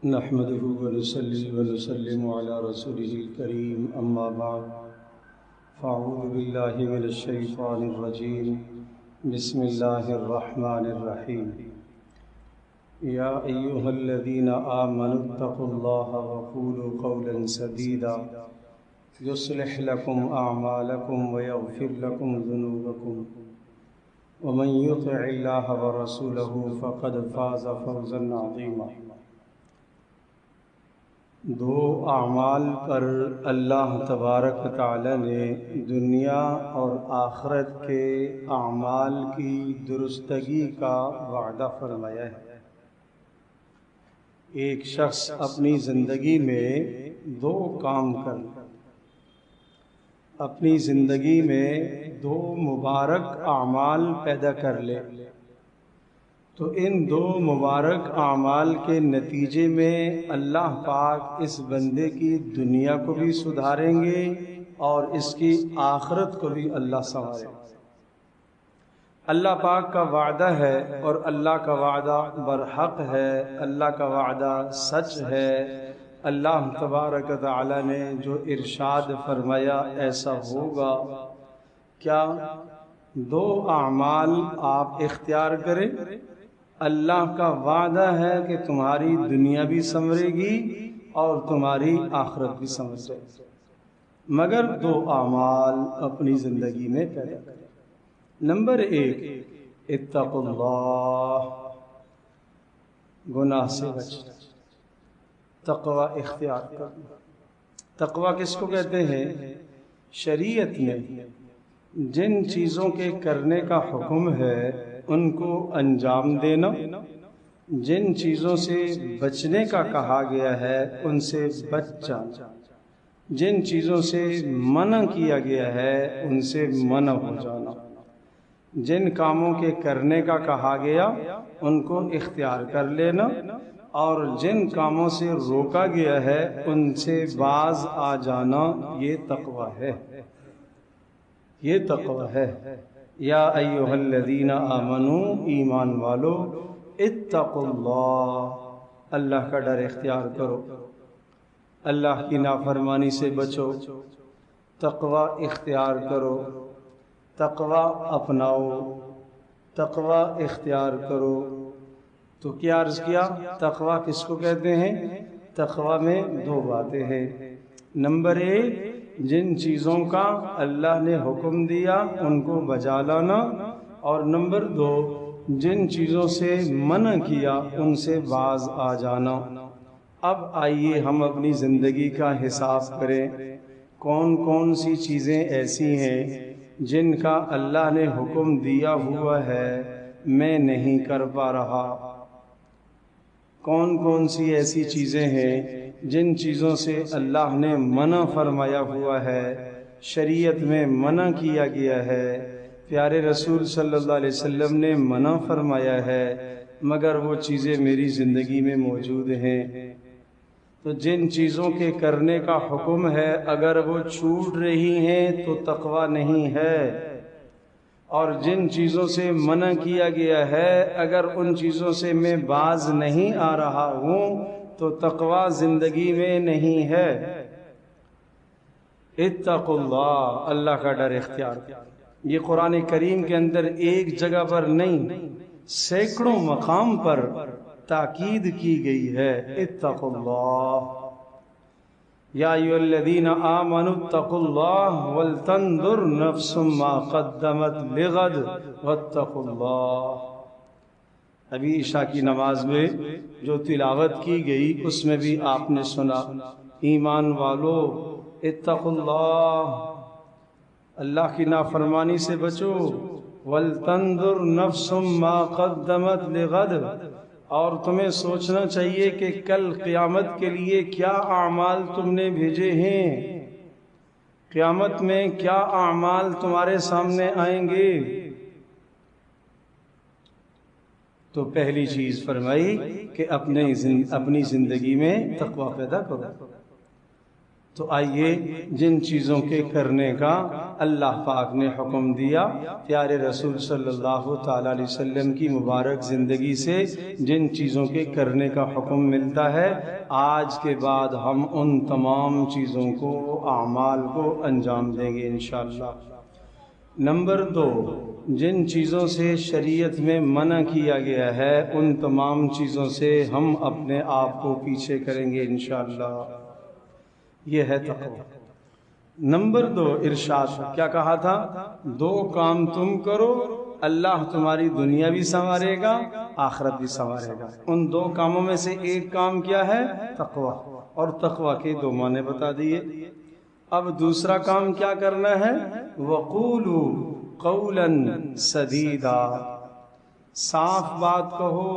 نحمده ونصلي ونسلم على رسوله الكريم أما بعد فأعوذ بالله من الشيطان الرجيم بسم الله الرحمن الرحيم يا أيها الذين آمنوا اتقوا الله وقولوا قولا سديدا يصلح لكم أعمالكم ويغفر لكم ذنوبكم ومن يطع الله ورسوله فقد فاز فوزا عظيما۔ دو اعمال پر اللہ تبارک و تعالی نے دنیا اور آخرت کے اعمال کی درستگی کا وعدہ فرمایا ہے۔ ایک شخص اپنی زندگی میں دو کام اپنی زندگی میں دو مبارک اعمال پیدا کر لے تو ان دو مبارک اعمال کے نتیجے میں اللہ پاک اس بندے کی دنیا کو بھی سدھاریں گے اور اس کی آخرت کو بھی اللہ سنوارے گا۔ اللہ پاک کا وعدہ ہے اور اللہ کا وعدہ برحق ہے، اللہ کا وعدہ سچ ہے۔ اللہ تبارک و تعالی نے جو ارشاد فرمایا ایسا ہوگا۔ کیا دو اعمال آپ اختیار کریں؟ اللہ کا وعدہ ہے کہ تمہاری دنیا بھی سنورے گی اور تمہاری آخرت بھی سنور جائے گی، مگر دو اعمال اپنی زندگی میں پیدا کریں۔ نمبر 1، اتقوا اللہ، گناہ سے بچنا، تقوی اختیار کرنا۔ تقوی کس کو کہتے ہیں؟ شریعت میں جن چیزوں کے کرنے کا حکم ہے ان کو انجام دینا، جن چیزوں سے بچنے کا کہا گیا ہے ان سے بچ جانا، جن چیزوں سے منع کیا گیا ہے ان سے منع ہو جانا، جن کاموں کے کرنے کا کہا گیا ان کو اختیار کر لینا، اور جن کاموں سے روکا گیا ہے ان سے باز آ جانا، یہ تقوی ہے، یہ تقوی ہے۔ یا ایھا الذین آمنوا، ایمان والو، اتقوا اللہ، اللہ کا ڈر اختیار کرو، اللہ کی نافرمانی سے بچو، تقوی اختیار کرو، تقوی اپناؤ، تقوی اختیار کرو۔ تو کیا عرض کیا؟ تقوی کس کو کہتے ہیں؟ تقوی میں دو باتیں ہیں۔ نمبر 1، جن چیزوں کا اللہ نے حکم دیا ان کو بجا لانا، اور نمبر 2، جن چیزوں سے منع کیا ان سے باز آ جانا۔ اب آئیے ہم اپنی زندگی کا حساب کریں، کون کون سی چیزیں ایسی ہیں جن کا اللہ نے حکم دیا ہوا ہے میں نہیں کر پا رہا، کون کون سی ایسی چیزیں ہیں جن چیزوں سے اللہ نے منع فرمایا ہوا ہے، شریعت میں منع کیا گیا ہے، پیارے رسول صلی اللہ علیہ وسلم نے منع فرمایا ہے، مگر وہ چیزیں میری زندگی میں موجود ہیں۔ تو جن چیزوں کے کرنے کا حکم ہے اگر وہ چھوٹ رہی ہیں تو تقوی نہیں ہے، اور جن چیزوں سے منع کیا گیا ہے اگر ان چیزوں سے میں باز نہیں آ رہا ہوں تو تقوی زندگی میں نہیں ہے۔ اتقوا اللہ، اللہ کا ڈر اختیار کرو۔ یہ قرآن کریم کے اندر ایک جگہ پر نہیں، سینکڑوں مقام پر تاکید کی گئی ہے۔ اتقوا اللہ، یا ایھا الذین آمنوا اتقوا اللہ ولتنظر نفس ما قدمت لغد واتقوا اللہ۔ ابھی عشاء کی نماز میں جو تلاوت کی گئی اس میں بھی آپ نے سنا، ایمان والو اتقوا اللہ، اللہ کی نافرمانی سے بچو، ولتنظر نفس ما قدمت لغد، اور تمہیں سوچنا چاہیے کہ کل قیامت کے لیے کیا اعمال تم نے بھیجے ہیں، قیامت میں کیا اعمال تمہارے سامنے آئیں گے۔ تو پہلی چیز فرمائی کہ اپنی زندگی میں تقوی پیدا کرو۔ تو آئیے جن چیزوں کے کرنے کا اللہ پاک نے حکم دیا، پیارے رسول صلی اللہ تعالی علیہ وسلم کی مبارک زندگی سے جن چیزوں کے کرنے کا حکم ملتا ہے، آج کے بعد ہم ان تمام چیزوں کو، اعمال کو انجام دیں گے انشاءاللہ۔ نمبر 2، جن چیزوں سے شریعت میں منع کیا گیا ہے ان تمام چیزوں سے ہم اپنے آپ کو پیچھے کریں گے انشاءاللہ۔ یہ ہے تقوی۔ نمبر 2، ارشاد کیا کہا تھا؟ 2 کام تم کرو، اللہ تمہاری دنیا بھی سنوارے گا، آخرت بھی سنوارے گا۔ ان 2 کاموں میں سے ایک کام کیا ہے؟ تقوی، اور تقوی کے 2 معنی بتا دیے۔ اب دوسرا کام کیا کرنا ہے؟ وَقُولُوا قَوْلًا سَدِيدًا، صاف بات کہو،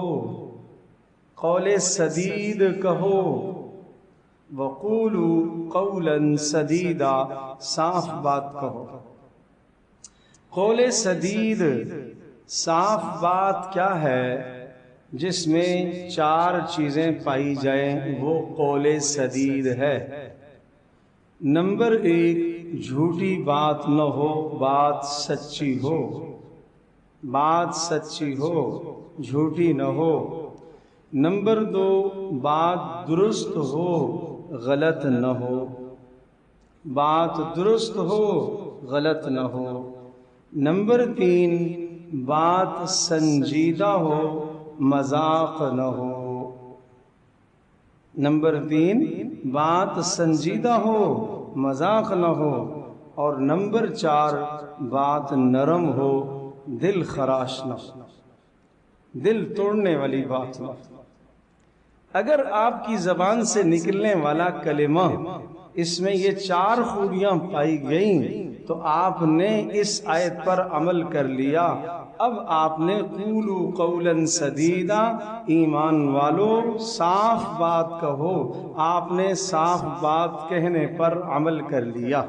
قول سدید کہو۔ وَقُولُوا قَوْلًا سَدِيدًا، صاف بات کہو۔ قول سدید، صاف بات کیا ہے؟ جس میں 4 چیزیں پائی جائیں وہ قول سدید ہے۔ نمبر 1، جھوٹی بات نہ ہو، بات سچی ہو، بات سچی ہو، جھوٹی نہ ہو۔ نمبر 2، بات درست ہو، غلط نہ ہو، بات درست ہو، غلط نہ ہو۔ نمبر 3، بات سنجیدہ ہو، مذاق نہ ہو۔ نمبر 3، بات سنجیدہ ہو، مذاق نہ ہو۔ اور نمبر 4، بات نرم ہو، دل خراش نہ ہو، دل توڑنے والی بات نہ ہو۔ اگر آپ کی زبان سے نکلنے والا کلمہ اس میں یہ 4 خوبیاں پائی گئیں تو آپ نے اس آیت پر عمل کر لیا۔ اب آپ نے قولوا قولا سدیدا، ایمان والو صاف بات کہو، آپ نے صاف بات کہنے پر عمل کر لیا۔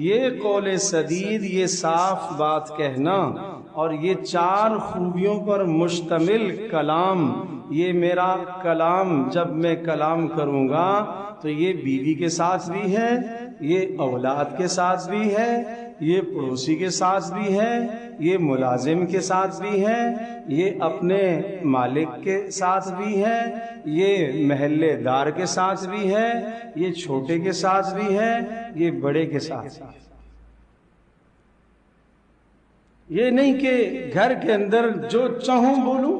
یہ قول سدید، یہ صاف بات کہنا اور یہ 4 خوبیوں پر مشتمل کلام، یہ میرا کلام جب میں کلام کروں گا تو یہ بیوی کے ساتھ بھی ہے، یہ اولاد کے ساتھ بھی ہے، یہ پڑوسی کے ساتھ بھی ہے، یہ ملازم کے ساتھ بھی ہے، یہ اپنے مالک کے ساتھ بھی ہے، یہ محلے دار کے ساتھ بھی ہے، یہ چھوٹے کے ساتھ بھی ہے، یہ بڑے کے ساتھ بھی ہے۔ یہ نہیں کہ گھر کے اندر جو چاہوں بولوں،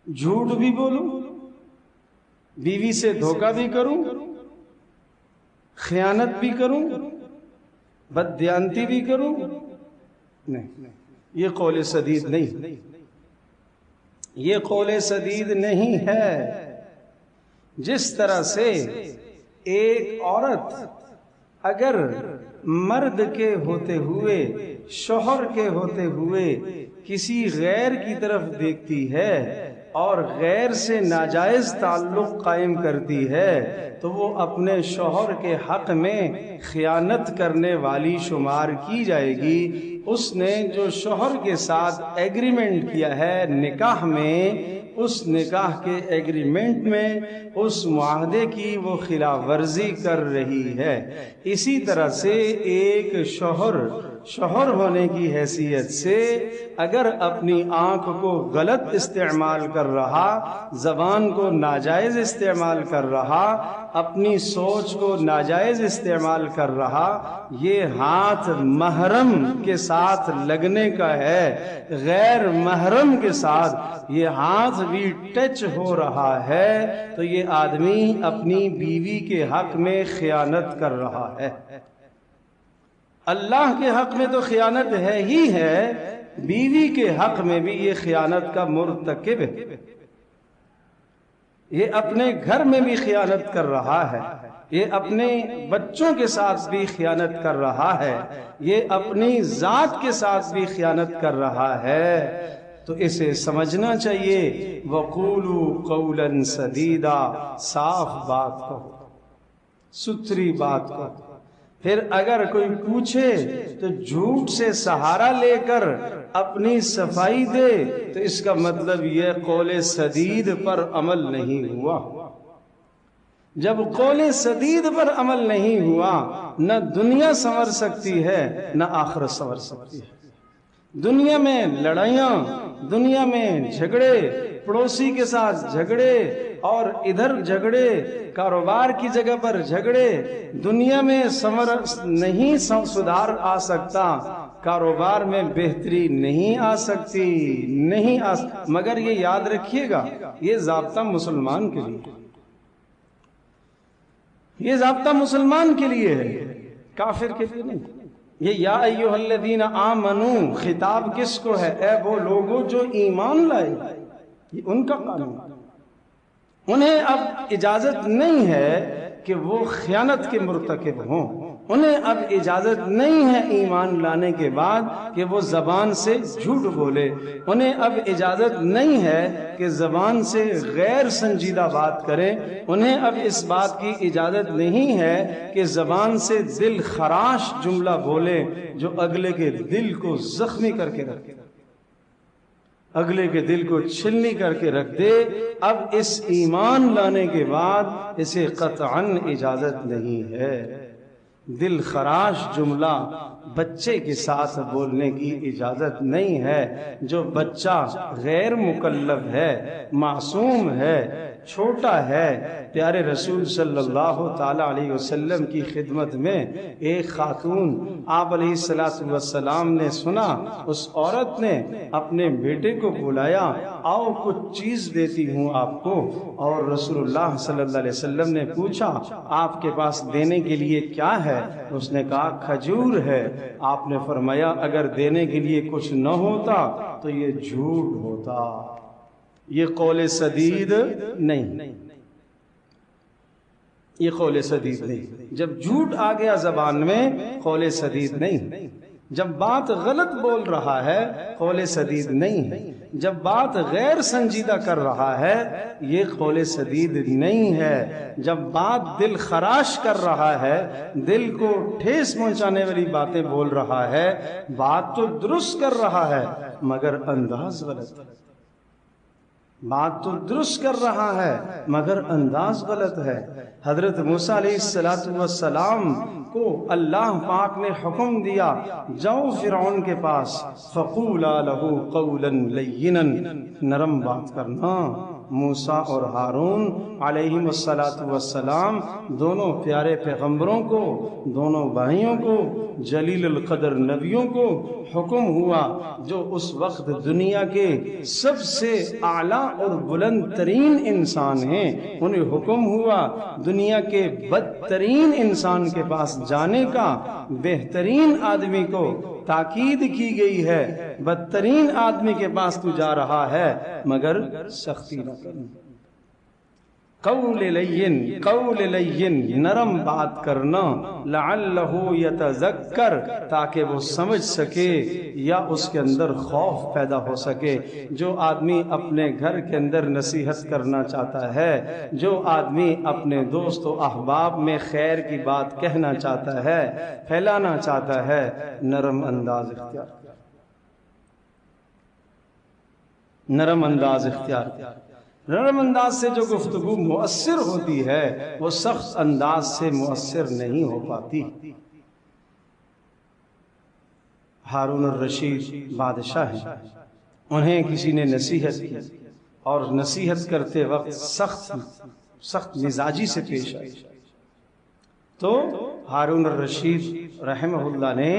جھوٹ بھی بولوں، بیوی سے دھوکہ بھی کروں، خیانت بھی کروں، بددیانتی بھی کروں، نہیں، یہ قول سدید نہیں، یہ قول سدید نہیں ہے۔ جس طرح سے ایک عورت اگر مرد کے ہوتے ہوئے، شوہر کے ہوتے ہوئے کسی غیر کی طرف دیکھتی ہے اور غیر سے ناجائز تعلق قائم کرتی ہے تو وہ اپنے شوہر کے حق میں خیانت کرنے والی شمار کی جائے گی۔ اس نے جو شوہر کے ساتھ ایگریمنٹ کیا ہے نکاح میں، اس نکاح کے ایگریمنٹ میں، اس معاہدے کی وہ خلاف ورزی کر رہی ہے۔ اسی طرح سے ایک شوہر ہونے کی حیثیت سے اگر اپنی آنکھ کو غلط استعمال کر رہا، زبان کو ناجائز استعمال کر رہا، اپنی سوچ کو ناجائز استعمال کر رہا، یہ ہاتھ محرم کے ساتھ لگنے کا ہے، غیر محرم کے ساتھ یہ ہاتھ بھی ٹچ ہو رہا ہے، تو یہ آدمی اپنی بیوی کے حق میں خیانت کر رہا ہے۔ اللہ کے حق میں تو خیانت ہے ہی ہے، بیوی کے حق میں بھی یہ خیانت کا مرتکب ہے۔ یہ اپنے گھر میں بھی خیانت کر رہا ہے، یہ اپنے بچوں کے ساتھ بھی خیانت کر رہا ہے، یہ اپنی ذات کے ساتھ بھی خیانت کر رہا ہے۔ تو اسے سمجھنا چاہیے، وَقُولُوا قَوْلًا سَدِيدًا، صاف بات کہو، ستھری بات کہو۔ پھر اگر کوئی پوچھے تو جھوٹ سے سہارا لے کر اپنی صفائی دے تو اس کا مطلب یہ قول سدید پر عمل نہیں ہوا۔ جب قول سدید پر عمل نہیں ہوا، نہ دنیا سنور سکتی ہے نہ آخرت سنور سکتی ہے۔ دنیا میں لڑائیاں، دنیا میں جھگڑے، پڑوسی کے ساتھ جھگڑے اور ادھر جھگڑے، کاروبار کی جگہ پر جھگڑے، دنیا میں نہیں سدھار آ سکتا، کاروبار میں بہتری نہیں آ سکتی، مگر یہ یاد رکھیے گا، یہ ضابطہ مسلمان کے لیے، یہ ضابطہ مسلمان کے لیے ہے، کافر کے لیے نہیں۔ یہ یا ایھا الذین آمنو خطاب کس کو ہے؟ اے وہ لوگوں جو ایمان لائے، یہ ان کا قانون۔ انہیں اب اجازت نہیں ہے کہ وہ خیانت کے مرتکب ہوں، انہیں اب اجازت نہیں ہے ایمان لانے کے بعد کہ وہ زبان سے جھوٹ بولے، انہیں اب اجازت نہیں ہے کہ زبان سے غیر سنجیدہ بات کرے، انہیں اب اس بات کی اجازت نہیں ہے کہ زبان سے دل خراش جملہ بولے جو اگلے کے دل کو زخمی کر کے رکھے، اگلے کے دل کو چھلنی کر کے رکھ دے۔ اب اس ایمان لانے کے بعد اسے قطعاً اجازت نہیں ہے۔ دل خراش جملہ بچے کے ساتھ بولنے کی اجازت نہیں ہے۔ جو بچہ غیر مکلف ہے، معصوم ہے، چھوٹا ہے، پیارے رسول صلی اللہ تعالی علیہ وسلم کی خدمت میں ایک خاتون آپ علیہ السلام نے سنا، اس عورت نے اپنے بیٹے کو بلایا، آؤ کچھ چیز دیتی ہوں آپ کو، اور رسول اللہ صلی اللہ علیہ وسلم نے پوچھا آپ کے پاس دینے کے لیے کیا ہے؟ اس نے کہا کھجور ہے۔ آپ نے فرمایا اگر دینے کے لیے کچھ نہ ہوتا تو یہ جھوٹ ہوتا، یہ قول سدید نہیں، یہ قول سدید نہیں۔ جب جھوٹ آ گیا زبان میں، قول سدید نہیں۔ جب بات غلط بول رہا ہے، قول سدید نہیں ہے۔ جب بات غیر سنجیدہ کر رہا ہے، یہ قول سدید نہیں ہے۔ جب بات دل خراش کر رہا ہے، دل کو ٹھیس پہنچانے والی باتیں بول رہا ہے، بات تو درست کر رہا ہے مگر انداز غلط ہے، بات تو درست کر رہا ہے مگر انداز غلط ہے۔ حضرت موسیٰ علیہ السلام کو اللہ پاک نے حکم دیا، جاؤ فرعون کے پاس، فَقُولَا لَهُ قَوْلًا لَيِّنًا، نرم بات کرنا۔ موسیٰ اور ہارون علیہم السلام دونوں پیارے پیغمبروں کو، دونوں بھائیوں کو، جلیل القدر نبیوں کو حکم ہوا، جو اس وقت دنیا کے سب سے اعلیٰ اور بلند ترین انسان ہیں، انہیں حکم ہوا دنیا کے بدترین انسان کے پاس جانے کا۔ بہترین آدمی کو تاکید کی گئی ہے، بدترین آدمی کے پاس تو جا رہا ہے مگر سختی نہ کرنا، قول لین، نرم بات کرنا، لعلہ یتذکر، تاکہ وہ سمجھ سکے یا اس کے اندر خوف پیدا ہو سکے۔ جو آدمی اپنے گھر کے اندر نصیحت کرنا چاہتا ہے، جو آدمی اپنے دوست و احباب میں خیر کی بات کہنا چاہتا ہے، پھیلانا چاہتا ہے، نرم انداز اختیار کر، نرم انداز اختیار کر۔ نرم انداز سے جو گفتگو مؤثر ہوتی ہے وہ سخت انداز سے مؤثر نہیں ہو پاتی۔ ہارون الرشید بادشاہ ہیں، انہیں کسی نے نصیحت کی اور نصیحت کرتے وقت سخت مزاجی سے پیش آئی، تو ہارون الرشید رحمہ اللہ نے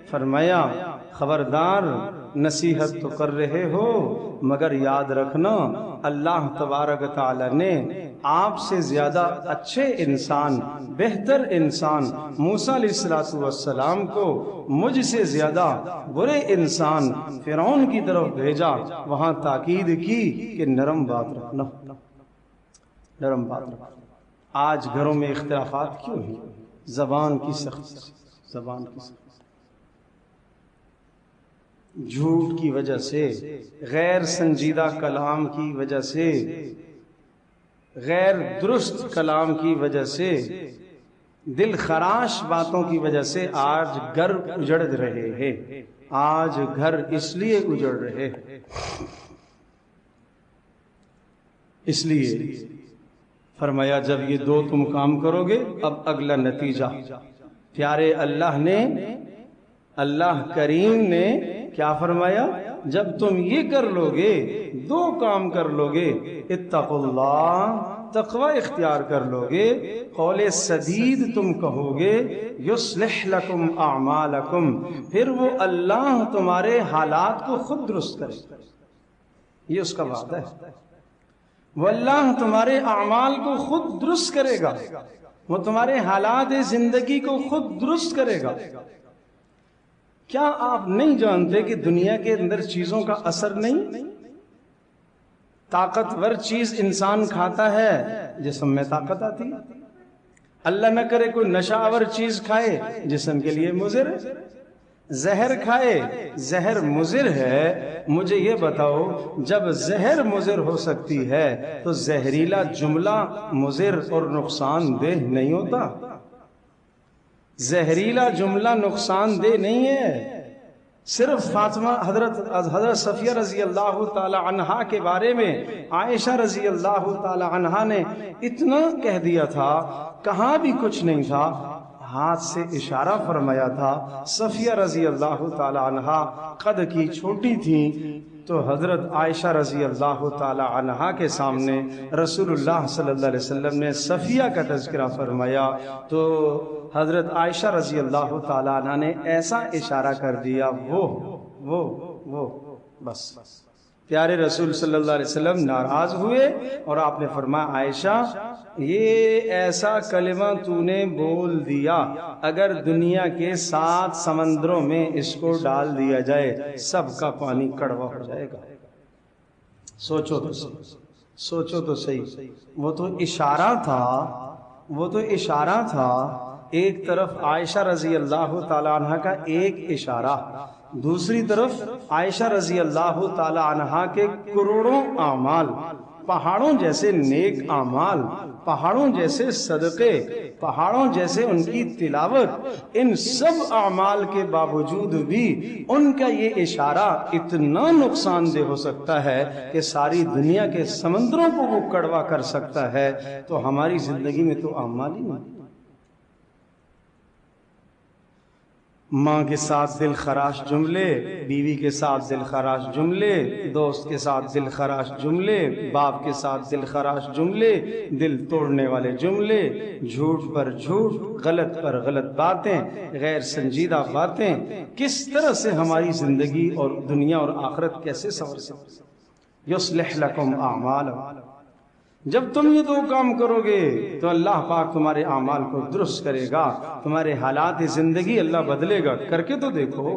فرمایا خبردار، نصیحت تو کر رہے ہو مگر یاد رکھنا اللہ تبارک تعالی نے آپ سے زیادہ اچھے انسان، بہتر انسان موسیٰ علیہ السلام کو مجھ سے زیادہ برے انسان فرعون کی طرف بھیجا، وہاں تاکید کی کہ نرم بات رکھنا، نرم بات رکھنا۔ آج گھروں میں اختلافات کیوں ہیں؟ زبان کی سختی، زبان کی سختی، جھوٹ کی وجہ سے، غیر سنجیدہ کلام کی وجہ سے، غیر درست کلام کی وجہ سے، دل خراش باتوں کی وجہ سے آج گھر اجڑ رہے ہیں، آج گھر اس لیے اجڑ رہے ہیں، اس لیے فرمایا جب یہ دو تم کام کرو گے اب اگلا نتیجہ پیارے اللہ کریم نے کیا فرمایا، جب تم یہ کر لو گے، دو کام کر لو گے، اتقوا اللہ، تقوی اختیار کر لو گے، قول سدید تم کہو گے، یصلح لکم اعمالکم، پھر وہ اللہ تمہارے حالات کو خود درست کرے، یہ اس کا وعدہ ہے، وہ اللہ تمہارے اعمال کو خود درست کرے گا، وہ تمہارے حالات زندگی کو خود درست کرے گا۔ کیا آپ نہیں جانتے کہ دنیا کے اندر چیزوں کا اثر نہیں؟ طاقتور چیز انسان کھاتا ہے جسم میں طاقت آتی، اللہ نہ کرے کوئی نشہ آور چیز کھائے جسم کے لیے مضر ہے، زہر کھائے زہر مضر ہے، مجھے یہ بتاؤ جب زہر مضر ہو سکتی ہے تو زہریلا جملہ مضر اور نقصان دہ نہیں ہوتا؟ زہریلا جملہ نقصان دہ نہیں ہے۔ صرف فاطمہ حضرت صفیہ رضی اللہ تعالی عنہا کے بارے میں عائشہ رضی اللہ تعالی عنہا نے اتنا کہہ دیا تھا، کہاں بھی کچھ نہیں تھا، ہاتھ سے اشارہ فرمایا تھا۔ صفیہ رضی اللہ تعالی عنہا قد کی چھوٹی تھی، تو حضرت عائشہ رضی اللہ تعالی عنہا کے سامنے رسول اللہ صلی اللہ علیہ وسلم نے صفیہ کا تذکرہ فرمایا تو حضرت عائشہ رضی اللہ تعالی عنہ نے ایسا اشارہ کر دیا، وہ بس۔ پیارے رسول صلی اللہ علیہ وسلم ناراض ہوئے اور آپ نے فرمایا، عائشہ یہ ایسا کلمہ تو نے بول دیا، اگر دنیا کے 7 سمندروں میں اس کو ڈال دیا جائے سب کا پانی کڑوا ہو جائے گا۔ سوچو تو صحیح، وہ تو اشارہ تھا، ایک طرف عائشہ رضی اللہ تعالی عنہ کا ایک اشارہ، دوسری طرف عائشہ رضی اللہ تعالی عنہ کے کروڑوں اعمال، پہاڑوں جیسے نیک اعمال، پہاڑوں جیسے صدقے، پہاڑوں جیسے ان کی تلاوت، ان سب اعمال کے باوجود بھی ان کا یہ اشارہ اتنا نقصان دہ ہو سکتا ہے کہ ساری دنیا کے سمندروں کو وہ کڑوا کر سکتا ہے، تو ہماری زندگی میں تو اعمال ہی نہیں۔ ماں کے ساتھ دل خراش جملے، بیوی کے ساتھ دل خراش جملے، دوست کے ساتھ دل خراش جملے، باپ کے ساتھ دل خراش جملے، دل توڑنے والے جملے، جھوٹ پر جھوٹ، غلط پر غلط باتیں، غیر سنجیدہ باتیں، کس طرح سے ہماری زندگی اور دنیا اور آخرت کیسے سنور سکتی۔ یصلح لکم اعمالکم، جب تم یہ دو کام کرو گے تو اللہ پاک تمہارے اعمال کو درست کرے گا، تمہارے حالات زندگی اللہ بدلے گا۔ کر کے تو دیکھو،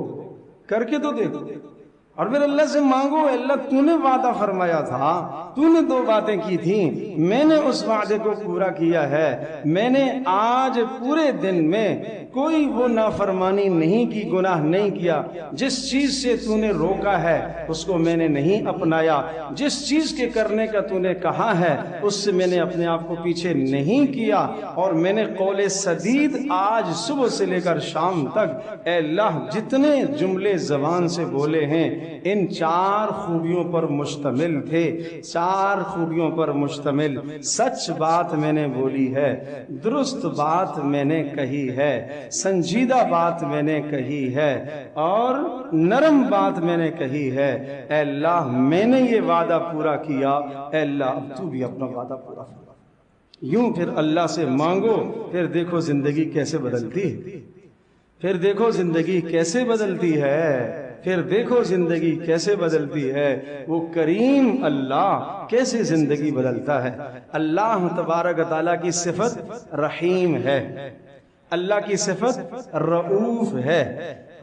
اور پھر اللہ سے مانگو، اللہ تو نے وعدہ فرمایا تھا، تو نے 2 باتیں کی تھیں، میں نے اس وعدے کو پورا کیا ہے، میں نے آج پورے دن میں کوئی وہ نافرمانی نہیں کی، گناہ نہیں کیا، جس چیز سے تو نے روکا ہے اس کو میں نے نہیں اپنایا، جس چیز کے کرنے کا تو نے کہا ہے اس سے میں نے اپنے آپ کو پیچھے نہیں کیا، اور میں نے قول سدید آج صبح سے لے کر شام تک اے اللہ جتنے جملے زبان سے بولے ہیں ان 4 خوبیوں پر مشتمل تھے، 4 خوبیوں پر مشتمل۔ سچ بات میں نے بولی ہے، درست بات میں نے کہی ہے، سنجیدہ بات میں نے کہی ہے، اور نرم بات میں نے کہی ہے۔ اے اللہ میں نے یہ وعدہ پورا کیا، اے اللہ اب تو بھی اپنا وعدہ پورا کر۔ یوں پھر اللہ سے مانگو، پھر دیکھو زندگی کیسے بدلتی ہے، پھر دیکھو زندگی کیسے بدلتی ہے، پھر دیکھو زندگی کیسے بدلتی ہے، وہ کریم اللہ کیسے زندگی بدلتا ہے۔ اللہ تبارک تعالیٰ کی صفت رحیم ہے، اللہ کی صفت رؤوف ہے۔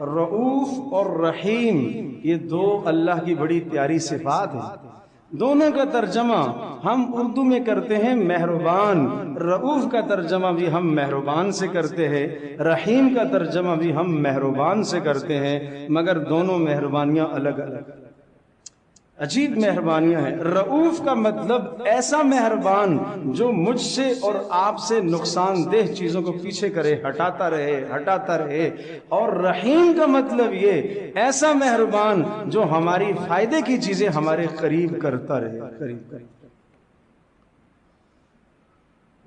رؤوف اور رحیم یہ 2 اللہ کی بڑی پیاری صفات ہیں، دونوں کا ترجمہ ہم اردو میں کرتے ہیں مہربان، رؤوف کا ترجمہ بھی ہم مہربان سے کرتے ہیں، رحیم کا ترجمہ بھی ہم مہربان سے کرتے ہیں، مگر دونوں مہربانیاں الگ الگ، عجیب مہربانیاں ہیں۔ رؤوف کا مطلب ایسا مہربان جو مجھ سے اور آپ سے نقصان دہ چیزوں کو پیچھے کرے، ہٹاتا رہے، اور رحیم کا مطلب یہ ایسا مہربان جو ہماری فائدے کی چیزیں ہمارے قریب کرتا رہے،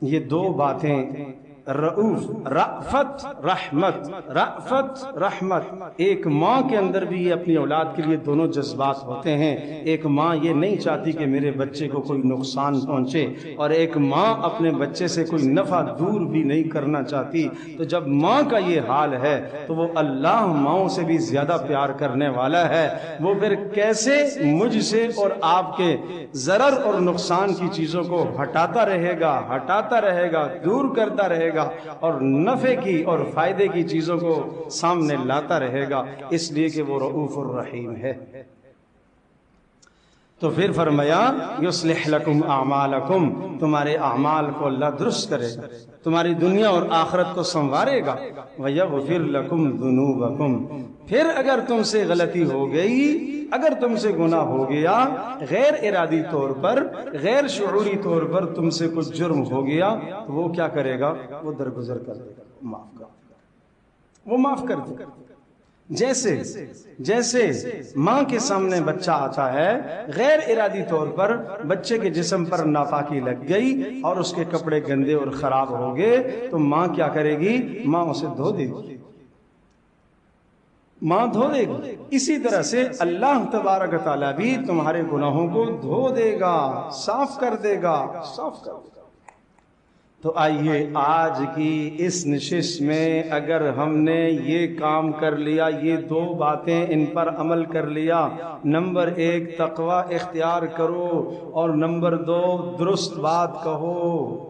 یہ دو باتیں رؤوف، رأفت رحمت، رأفت رحمت، ایک ماں کے اندر بھی یہ اپنی اولاد کے لیے دونوں جذبات ہوتے ہیں۔ ایک ماں یہ نہیں چاہتی کہ میرے بچے کو کوئی نقصان پہنچے، اور ایک ماں اپنے بچے سے کوئی نفع دور بھی نہیں کرنا چاہتی۔ تو جب ماں کا یہ حال ہے تو وہ اللہ ماؤں سے بھی زیادہ پیار کرنے والا ہے۔ وہ پھر کیسے مجھ سے اور آپ کے ضرر اور نقصان کی چیزوں کو ہٹاتا رہے گا، دور کرتا رہے گا، اور نفع کی اور فائدے کی چیزوں کو سامنے لاتا رہے گا، اس لیے کہ وہ رؤوف الرحیم ہے۔ تو پھر فرمایا یصلح لکم اعمالکم، تمہارے اعمال کو اللہ درست کرے گا، تمہاری دنیا اور آخرت کو سنوارے گا۔ ویغفر لکم ذنوبکم، پھر اگر تم سے غلطی ہو گئی، اگر تم سے گناہ ہو گیا، غیر ارادی طور پر، غیر شعوری طور پر تم سے کچھ جرم ہو گیا، تو وہ کیا کرے گا؟ وہ درگزر کر دے گا، معاف کر دے گا، وہ معاف کر دے گا۔ جیسے ماں کے سامنے بچہ آتا ہے، غیر ارادی طور پر بچے کے جسم پر ناپاکی لگ گئی اور اس کے کپڑے گندے اور خراب ہو گئے، تو ماں کیا کرے گی؟ ماں اسے دھو دے گی، ماں دھو دے گی۔ اسی طرح سے اللہ تبارک و تعالیٰ بھی تمہارے گناہوں کو دھو دے گا، صاف کر دے گا، صاف کر دے گا۔ تو آئیے آج کی اس نشست میں اگر ہم نے یہ کام کر لیا، یہ دو باتیں ان پر عمل کر لیا، نمبر 1 تقوی اختیار کرو، اور نمبر 2 درست بات کہو۔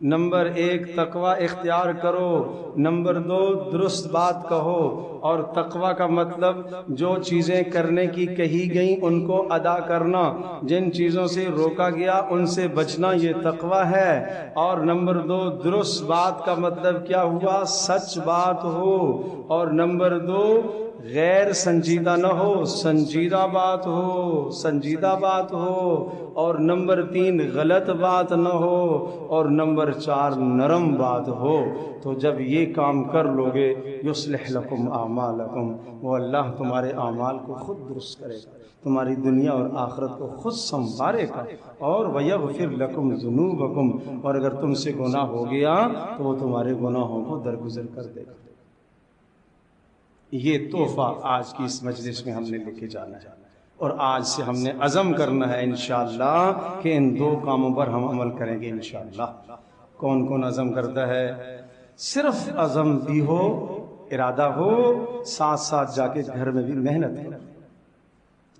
نمبر 1 تقوی اختیار کرو، نمبر 2 درست بات کہو۔ اور تقوی کا مطلب جو چیزیں کرنے کی کہی گئیں ان کو ادا کرنا، جن چیزوں سے روکا گیا ان سے بچنا، یہ تقوی ہے۔ اور نمبر 2 درست بات کا مطلب کیا ہوا؟ سچ بات ہو۔ اور نمبر 2 غیر سنجیدہ نہ ہو، سنجیدہ بات ہو، سنجیدہ بات ہو۔ اور نمبر 3 غلط بات نہ ہو، اور نمبر 4 نرم بات ہو۔ تو جب یہ کام کر لو گے، یصلح لکم اعمالکم، وہ اللہ تمہارے اعمال کو خود درست کرے گا، تمہاری دنیا اور آخرت کو خود سنوارے گا۔ اور ویغفر لکم ذنوبکم، اور اگر تم سے گناہ ہو گیا تو وہ تمہارے گناہوں کو درگزر کر دے گا۔ یہ تحفہ آج کی اس مجلس میں ہم نے لے کے جانا ہے، اور آج سے ہم نے عزم کرنا ہے انشاءاللہ کہ ان 2 کاموں پر ہم عمل کریں گے انشاءاللہ۔ کون کون عزم کرتا ہے؟ صرف عزم بھی ہو، ارادہ ہو، ساتھ ساتھ جا کے گھر میں بھی محنت کرو،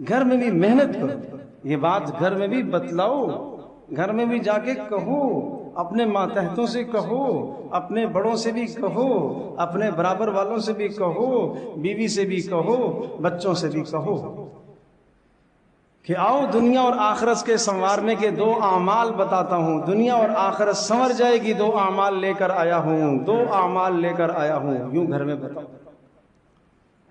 گھر میں بھی محنت کرو، یہ بات گھر میں بھی بتلاؤ، گھر میں بھی جا کے کہو، اپنے ماتحتوں سے کہو، اپنے بڑوں سے بھی کہو، اپنے برابر والوں سے بھی کہو، بیوی سے بھی کہو، بچوں سے بھی کہو کہ آؤ دنیا اور آخرت کے سنوارنے کے 2 اعمال بتاتا ہوں، دنیا اور آخرت سنور جائے گی، 2 اعمال لے کر آیا ہوں، 2 اعمال لے کر آیا ہوں، یوں گھر میں بتاؤ۔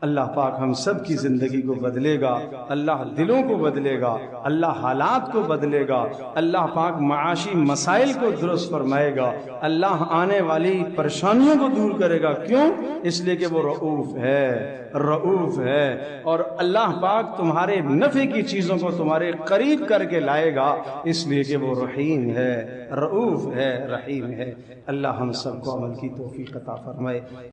اللہ پاک ہم سب کی زندگی کو بدلے گا، اللہ دلوں کو بدلے گا، اللہ حالات کو بدلے گا، اللہ پاک معاشی مسائل کو درست فرمائے گا، اللہ آنے والی پریشانیوں کو دور کرے گا۔ کیوں؟ اس لیے کہ وہ رؤوف ہے، رؤوف ہے، اور اللہ پاک تمہارے نفع کی چیزوں کو تمہارے قریب کر کے لائے گا، اس لیے کہ وہ رحیم ہے، رؤوف ہے، رحیم ہے۔ اللہ ہم سب کو عمل کی توفیق عطا فرمائے۔